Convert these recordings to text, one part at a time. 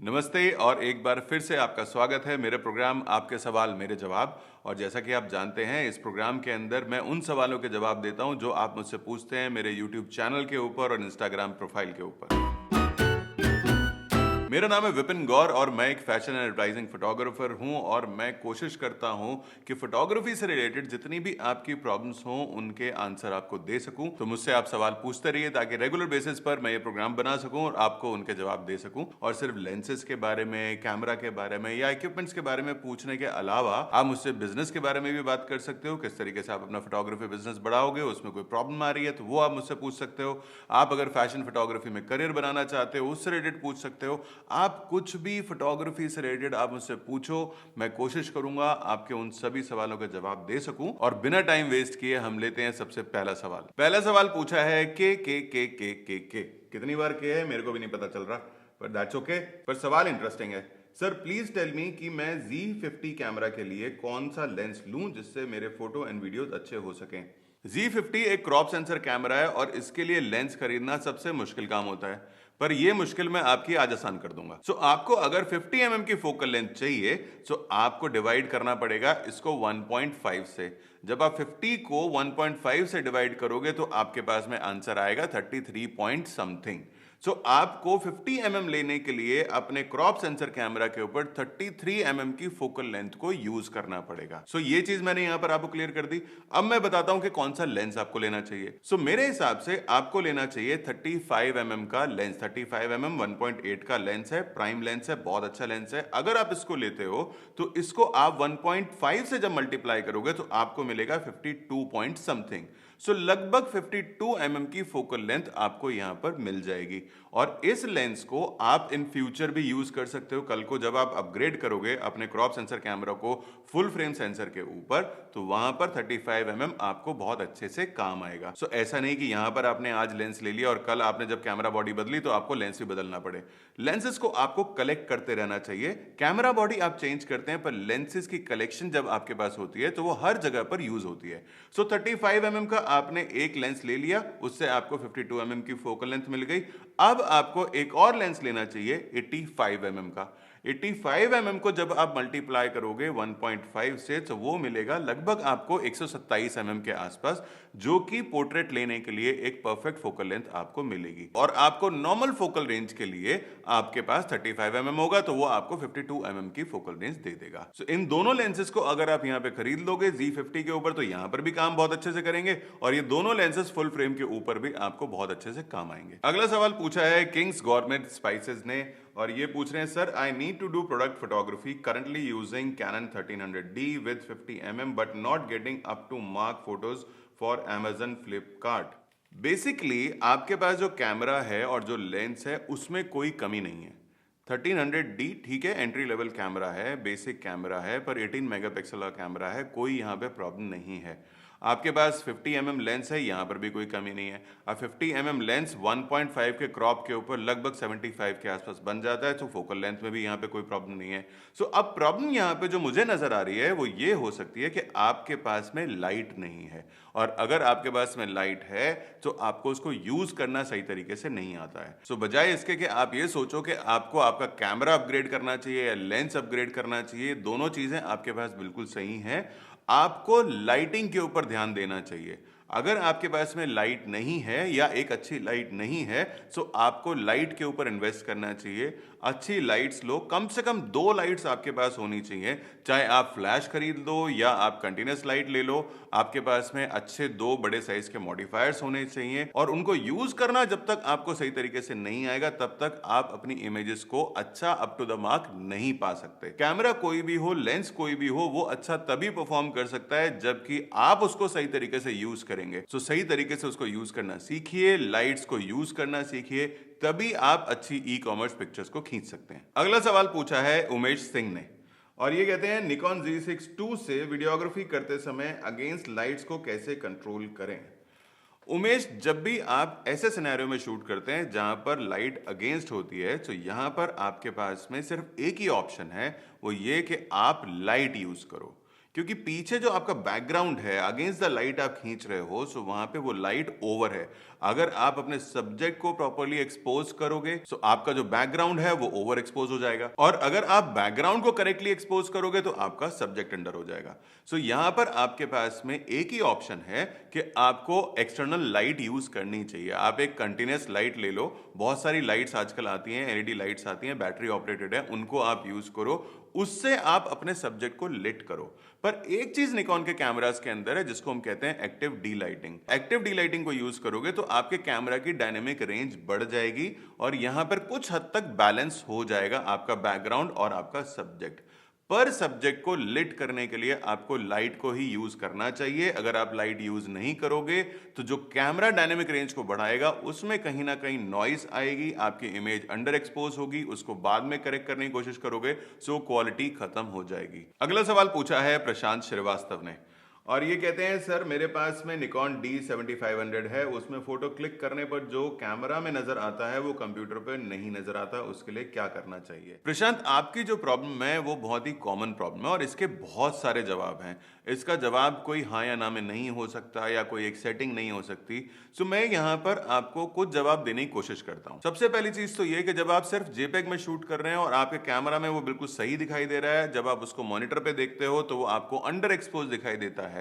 नमस्ते और एक बार फिर से आपका स्वागत है मेरे प्रोग्राम आपके सवाल मेरे जवाब। और जैसा कि आप जानते हैं, इस प्रोग्राम के अंदर मैं उन सवालों के जवाब देता हूं जो आप मुझसे पूछते हैं मेरे YouTube चैनल के ऊपर और Instagram प्रोफाइल के ऊपर। मेरा नाम है विपिन गौर और मैं एक फैशन एडवर्टाइजिंग फोटोग्राफर हूं और मैं कोशिश करता हूं कि फोटोग्राफी से रिलेटेड जितनी भी आपकी प्रॉब्लम्स हों उनके आंसर आपको दे सकूं। तो मुझसे आप सवाल पूछते रहिए ताकि रेगुलर बेसिस पर मैं ये प्रोग्राम बना सकूं और आपको उनके जवाब दे सकूं। और सिर्फ लेंसेज के बारे में, कैमरा के बारे में या इक्विपमेंट्स के बारे में पूछने के अलावा आप मुझसे बिजनेस के बारे में भी बात कर सकते हो। किस तरीके से आप अपना फोटोग्राफी बिजनेस बढ़ाओगे, उसमें कोई प्रॉब्लम आ रही है तो वो आप मुझसे पूछ सकते हो। आप अगर फैशन फोटोग्राफी में करियर बनाना चाहते हो, उससे रिलेटेड पूछ सकते हो। आप कुछ भी फोटोग्राफी से रिलेटेड आप मुझसे पूछो, मैं कोशिश करूंगा आपके उन सभी सवालों का जवाब दे सकूं। और बिना टाइम वेस्ट किए हम लेते हैं सबसे पहला सवाल। पहला सवाल पूछा है के कितनी बार के है मेरे को भी नहीं पता चल रहा, पर दैट्स ओके। पर सवाल इंटरेस्टिंग है। सर प्लीज टेल मी कि मैं Z50 कैमरा के लिए कौन सा लेंस लूं जिससे मेरे फोटो एंड वीडियोस अच्छे हो सकें। Z50 एक क्रॉप सेंसर कैमरा है और इसके लिए लेंस खरीदना सबसे मुश्किल काम होता है, पर यह मुश्किल मैं आपकी आज आसान कर दूंगा। आपको अगर 50 mm की फोकल लेंथ चाहिए तो आपको डिवाइड करना पड़ेगा इसको 1.5 से। जब आप 50 को 1.5 से डिवाइड करोगे तो आपके पास में आंसर आएगा 33 पॉइंट समथिंग। आपको 50 mm लेने के लिए अपने क्रॉप सेंसर कैमरा के ऊपर 33 mm की फोकल लेंथ को यूज करना पड़ेगा। ये चीज मैंने यहां पर आपको क्लियर कर दी। अब मैं बताता हूं कि कौन सा लेंस आपको लेना चाहिए। मेरे हिसाब से आपको लेना चाहिए 35 mm का लेंस। 35 mm 1.8 का लेंस है, प्राइम लेंस है, बहुत अच्छा लेंस है। अगर आप इसको लेते हो तो इसको आप 1.5 से जब मल्टीप्लाई करोगे तो आपको मिलेगा 52 पॉइंट समथिंग। लगभग 52 mm की फोकल लेंथ आपको यहां पर मिल जाएगी। और इस लेंस को आप इन फ्यूचर भी यूज कर सकते हो। कल को जब आप अपग्रेड करोगे अपने क्रॉप सेंसर कैमरा को फुल फ्रेम सेंसर के ऊपर, तो वहां पर 35 mm आपको बहुत अच्छे से काम आएगा। ऐसा नहीं कि यहां पर आपने आज लेंस ले लिया और कल आपने जब कैमरा बॉडी बदली तो आपको लेंस भी बदलना पड़े। लेंसेज को आपको कलेक्ट करते रहना चाहिए। कैमरा बॉडी आप चेंज करते हैं, पर लेंसेज की कलेक्शन जब आपके पास होती है तो वो हर जगह पर यूज होती है। 35 mm का आपने एक लेंस ले लिया, उससे आपको 52 mm की फोकल लेंथ मिल गई। अब आपको एक और लेंस लेना चाहिए 85 mm का। 85 mm को जब आप मल्टीप्लाई करोगे 1.5 से तो वो मिलेगा लगभग आपको 127 mm के आसपास, जो कि पोर्ट्रेट लेने के लिए एक परफेक्ट फोकल लेंथ आपको मिलेगी। और आपको नॉर्मल फोकल रेंज के लिए आपके पास 35 mm होगा तो वो आपको 52 mm की फोकल रेंज दे देगा। इन दोनों लेंसेज को अगर आप यहां पे खरीद लोगे Z50 के ऊपर तो यहां पर भी काम बहुत अच्छे से करेंगे और ये दोनों लेंसेज फुल फ्रेम के ऊपर भी आपको बहुत अच्छे से काम आएंगे। अगला सवाल पूछा है किंग्स गवर्नमेंट स्पाइसेस ने और ये पूछ रहे हैं, sir I need to do product photography currently using Canon 1300D with 50 mm but not getting up to mark photos for Amazon Flipkart. Basically आपके पास जो कैमरा है और जो लेंस है उसमें कोई कमी नहीं है। 1300D ठीक है, एंट्री लेवल कैमरा है, बेसिक कैमरा है, पर 18 मेगापिक्सल का कैमरा है, कोई यहाँ पे प्रॉब्लम नहीं है। आपके पास 50 mm लेंस है, यहाँ पर भी कोई कमी नहीं है। अब 50 mm लेंस 1.5 के क्रॉप के ऊपर लगभग 75 के आसपास बन जाता है, तो फोकल लेंथ में भी यहाँ पे कोई प्रॉब्लम नहीं है। अब प्रॉब्लम यहाँ पे जो मुझे नजर आ रही है वो ये हो सकती है कि आपके पास में लाइट नहीं है। और अगर आपके पास में लाइट है तो आपको उसको यूज करना सही तरीके से नहीं आता है। बजाय इसके कि आप ये सोचो कि आपको आपका कैमरा अपग्रेड करना चाहिए या लेंस अपग्रेड करना चाहिए, दोनों चीजें आपके पास बिल्कुल सही हैं। आपको लाइटिंग के ऊपर ध्यान देना चाहिए। अगर आपके पास में लाइट नहीं है या एक अच्छी लाइट नहीं है तो आपको लाइट के ऊपर इन्वेस्ट करना चाहिए। अच्छी लाइट्स लो, कम से कम 2 लाइट्स आपके पास होनी चाहिए। चाहे आप फ्लैश खरीद लो या आप कंटिन्यूस लाइट ले लो, आपके पास में अच्छे 2 बड़े साइज के मॉडिफायर्स होने चाहिए। और उनको यूज करना जब तक आपको सही तरीके से नहीं आएगा तब तक आप अपनी इमेजेस को अच्छा अप टू द मार्क नहीं पा सकते। कैमरा कोई भी हो, लेंस कोई भी हो, वो अच्छा तभी परफॉर्म कर सकता है जबकि आप उसको सही तरीके से यूज करेंगे। सही तरीके से उसको यूज करना सीखिए, लाइट्स को यूज करना सीखिए, तभी आप अच्छी ई कॉमर्स पिक्चर्स को खींच सकते हैं। अगला सवाल पूछा है उमेश सिंह ने और ये कहते हैं निकॉन Z6 II से वीडियोग्राफी करते समय अगेंस्ट लाइट्स को कैसे कंट्रोल करें। उमेश, जब भी आप ऐसे सिनेरियो में शूट करते हैं जहां पर लाइट अगेंस्ट होती है तो यहां पर आपके पास में सिर्फ एक ही ऑप्शन है, वो ये कि आप लाइट यूज करो। क्योंकि पीछे जो आपका बैकग्राउंड है, अगेंस्ट द लाइट आप खींच रहे हो, सो वहां पे वो लाइट ओवर है। अगर आप अपने सब्जेक्ट को प्रॉपर्ली एक्सपोज करोगे, सो आपका जो बैकग्राउंड है वो ओवर एक्सपोज हो जाएगा, और अगर आप बैकग्राउंड को करेक्टली एक्सपोज करोगे तो आपका सब्जेक्ट अंडर हो जाएगा। सो यहां पर आपके पास में एक ही ऑप्शन है कि आपको एक्सटर्नल लाइट यूज करनी चाहिए। आप एक कंटिन्यूस लाइट ले लो, बहुत सारी लाइट्स आजकल आती हैं, एलईडी लाइट्स आती हैं, बैटरी ऑपरेटेड है, उनको आप यूज करो, उससे आप अपने सब्जेक्ट को लिट करो। पर एक चीज निकॉन के कैमरास के अंदर है जिसको हम कहते हैं active D lighting. Active D lighting को यूज करोगे तो आपके कैमरा की डायनेमिक रेंज बढ़ जाएगी और यहां पर कुछ हद तक बैलेंस हो जाएगा आपका बैकग्राउंड और आपका सब्जेक्ट। पर सब्जेक्ट को लिट करने के लिए आपको लाइट को ही यूज करना चाहिए। अगर आप लाइट यूज नहीं करोगे तो जो कैमरा डायनेमिक रेंज को बढ़ाएगा उसमें कहीं ना कहीं नॉइस आएगी, आपकी इमेज अंडर एक्सपोज होगी, उसको बाद में करेक्ट करने की कोशिश करोगे, सो क्वालिटी खत्म हो जाएगी। अगला सवाल पूछा है प्रशांत श्रीवास्तव ने, और ये कहते हैं सर मेरे पास में निकॉन D7500 है, उसमें फोटो क्लिक करने पर जो कैमरा में नजर आता है वो कंप्यूटर पे नहीं नजर आता, उसके लिए क्या करना चाहिए? प्रशांत, आपकी जो प्रॉब्लम है वो बहुत ही कॉमन प्रॉब्लम है और इसके बहुत सारे जवाब हैं। इसका जवाब कोई हाँ या ना में नहीं हो सकता या कोई एक सेटिंग नहीं हो सकती। सो मैं यहाँ पर आपको कुछ जवाब देने की कोशिश करता हूँ। सबसे पहली चीज तो ये कि जब आप सिर्फ JPEG में शूट कर रहे हैं और आपके कैमरा में वो बिल्कुल सही दिखाई दे रहा है, जब आप उसको मॉनिटर पे देखते हो तो वो आपको अंडर एक्सपोज दिखाई देता है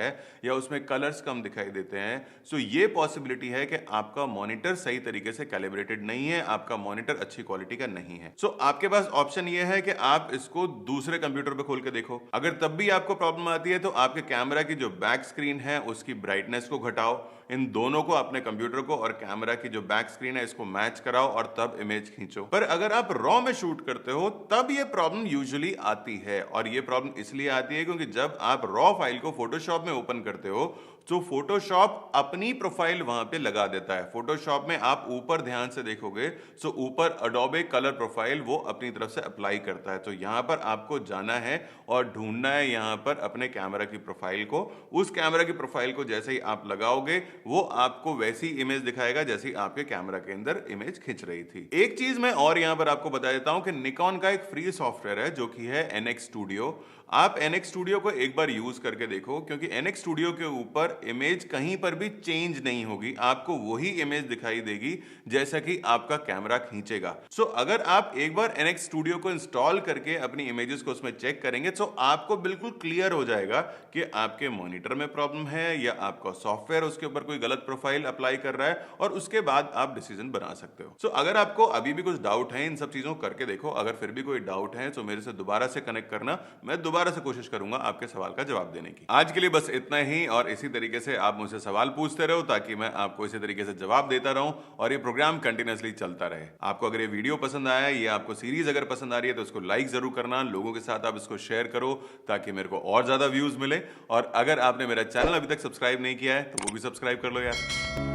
या उसमें कलर्स कम दिखाई देते हैं, सो ये पॉसिबिलिटी है कि आपका मॉनिटर सही तरीके से कैलिब्रेटेड नहीं है, आपका मॉनिटर अच्छी क्वालिटी का नहीं है। सो आपके पास ऑप्शन ये है कि आप इसको दूसरे कंप्यूटर पे खोल के देखो। अगर तब भी आपको प्रॉब्लम आती है तो आपके कैमरा की जो बैक स्क्रीन है उसकी ब्राइटनेस को घटाओ, इन दोनों को अपने कंप्यूटर को और कैमरा की जो बैक स्क्रीन है इसको मैच कराओ और तब इमेज खींचो। पर अगर आप रॉ में शूट करते हो तब ये प्रॉब्लम यूजुअली आती है, और ये प्रॉब्लम इसलिए आती है क्योंकि जब आप रॉ फाइल को फोटोशॉप में ओपन करते हो तो फोटोशॉप अपनी प्रोफाइल वहां पे लगा देता है। फोटोशॉप में आप ऊपर ध्यान से देखोगे सो ऊपर अडोबे कलर प्रोफाइल वो अपनी तरफ से अप्लाई करता है। तो यहां पर आपको जाना है और ढूंढना है यहां पर अपने कैमरा की प्रोफाइल को। उस कैमरा की प्रोफाइल को जैसे ही आप लगाओगे वो आपको वैसी इमेज दिखाएगा जैसी आपके कैमरा के अंदर इमेज खिंच रही थी। एक चीज मैं और यहां पर आपको बता देता हूं कि निकॉन का एक फ्री सॉफ्टवेयर है जो कि है NX Studio। आप NX Studio को एक बार यूज करके देखो, क्योंकि NX Studio के ऊपर इमेज कहीं पर भी चेंज नहीं होगी, आपको वही इमेज दिखाई देगी जैसा कि आपका कैमरा खींचेगा। सो अगर आप एक बार NX Studio को इंस्टॉल करके अपनी इमेजेस को उसमें चेक करेंगे तो आपको बिल्कुल क्लियर हो जाएगा कि आपके मॉनिटर में प्रॉब्लम है या आपका सॉफ्टवेयर उसके ऊपर कोई गलत प्रोफाइल अप्लाई कर रहा है, और उसके बाद आप डिसीजन बना सकते हो। सो अगर आपको अभी भी कुछ डाउट है, इन सब चीजों को करके देखो। अगर फिर भी कोई डाउट है तो मेरे से दोबारा से कनेक्ट करना, मैं दोबारा से कोशिश करूंगा आपके सवाल का जवाब देने की। आज के लिए बस इतना ही, और इसी तरीके से आप मुझसे सवाल पूछते रहो ताकि मैं आपको इसी तरीके से जवाब देता रहूं और ये प्रोग्राम कंटिन्यूअसली चलता रहे। आपको अगर ये वीडियो पसंद आया या आपको सीरीज अगर पसंद आ रही है तो उसको लाइक जरूर करना, लोगों के साथ आप इसको शेयर करो ताकि मेरे को और ज्यादा व्यूज मिले। और अगर आपने मेरा चैनल अभी तक सब्सक्राइब नहीं किया है तो वो भी सब्सक्राइब कर लो यार।